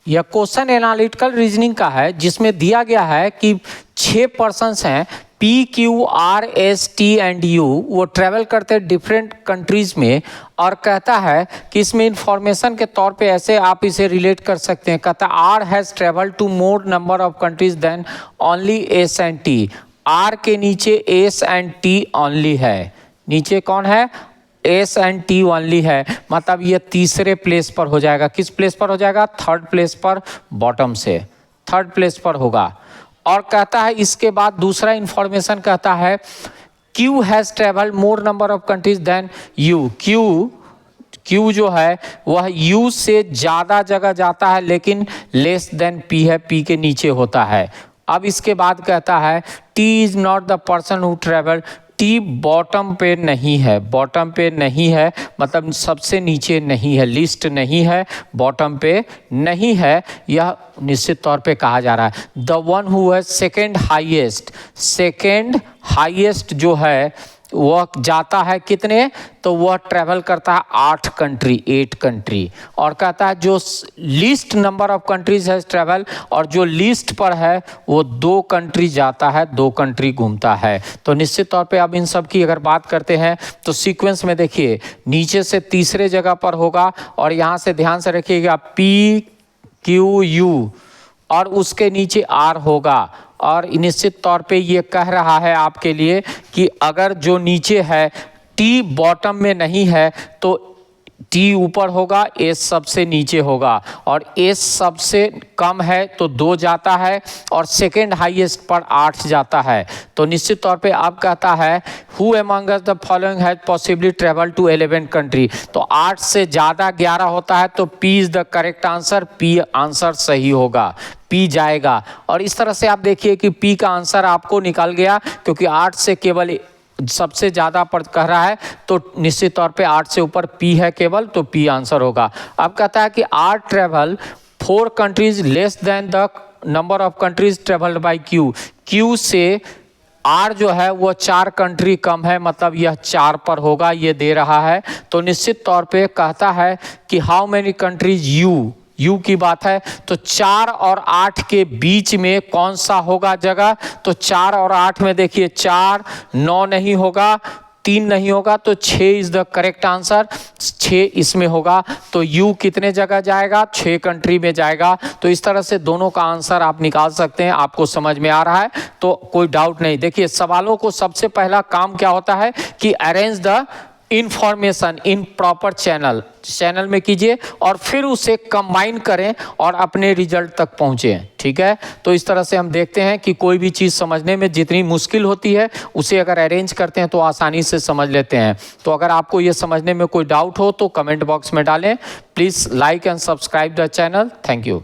यह question analytical reasoning का है, जिसमें दिया गया है कि 6 पर्सन्स हैं P Q R S T and you, वो ट्रैवल करते हैं डिफरेंट कंट्रीज में, और कहता है कि इसमें इंफॉर्मेशन के तौर पे ऐसे आप इसे रिलेट कर सकते हैं। कहता है R has travel to more number of countries than only S and T. R के नीचे एस एंड टी ओनली है, नीचे कौन है, एस एंड टी ओनली है, मतलब ये तीसरे प्लेस पर हो जाएगा। किस प्लेस पर हो जाएगा, थर्ड प्लेस पर, बॉटम से थर्ड प्लेस पर होगा। और कहता है इसके बाद दूसरा इंफॉर्मेशन कहता है Q has travelled more number of countries than U. Q जो है वह यू से ज़्यादा जगह जाता है, लेकिन लेस देन पी है, पी के नीचे होता है। अब इसके बाद कहता है T is not the person who travel. T bottom पे नहीं है, बॉटम पे नहीं है मतलब सबसे नीचे नहीं है, लिस्ट नहीं है, बॉटम पे नहीं है। यह निश्चित तौर पे कहा जा रहा है द वन हु है सेकेंड हाईएस्ट जो है वह जाता है कितने, तो वह ट्रैवल करता है 8 कंट्री। और कहता है जो लीस्ट नंबर ऑफ कंट्रीज है ट्रैवल, और जो लिस्ट पर है वो 2 कंट्री जाता है, 2 कंट्री घूमता है। तो निश्चित तौर पे अब इन सब की अगर बात करते हैं तो सीक्वेंस में देखिए नीचे से तीसरे जगह पर होगा, और यहाँ से ध्यान से रखिएगा पी क्यू यू, और उसके नीचे आर होगा। और निश्चित तौर पे ये कह रहा है आपके लिए कि अगर जो नीचे है टी बॉटम में नहीं है तो टी ऊपर होगा, एस सबसे नीचे होगा, और एस सबसे कम है तो 2 जाता है, और सेकेंड हाईएस्ट पर 8 जाता है। तो निश्चित तौर पे अब कहता है who among us the following has possibly travel to 11 country. तो 8 से ज़्यादा 11 होता है तो P is the correct answer, P answer सही होगा, पी जाएगा। और इस तरह से आप देखिए कि पी का आंसर आपको निकल गया, क्योंकि 8 से केवल सबसे ज़्यादा पर कह रहा है तो निश्चित तौर पे 8 से ऊपर पी है केवल, तो पी आंसर होगा। अब कहता है कि R travel 4 countries less than the number of countries travelled by Q. Q से आर जो है वो 4 कंट्री कम है, मतलब यह 4 पर होगा, ये दे रहा है। तो निश्चित तौर पे कहता है कि हाउ मेनी कंट्रीज यू की बात है, तो 4 और 8 के बीच में कौन सा होगा जगह, तो 4 और 8 में देखिए 4, 9 नहीं होगा, 3 नहीं होगा, तो 6 इज द करेक्ट आंसर, 6 इसमें होगा। तो यू कितने जगह जाएगा, 6 कंट्री में जाएगा। तो इस तरह से दोनों का आंसर आप निकाल सकते हैं। आपको समझ में आ रहा है तो कोई डाउट नहीं। देखिए सवालों को सबसे पहला काम क्या होता है कि arrange the information in proper channel में कीजिए, और फिर उसे कंबाइन करें और अपने रिजल्ट तक पहुंचे। ठीक है, तो इस तरह से हम देखते हैं कि कोई भी चीज़ समझने में जितनी मुश्किल होती है उसे अगर अरेंज करते हैं तो आसानी से समझ लेते हैं। तो अगर आपको ये समझने में कोई डाउट हो तो कमेंट बॉक्स में डालें। Please like and subscribe the channel. Thank you.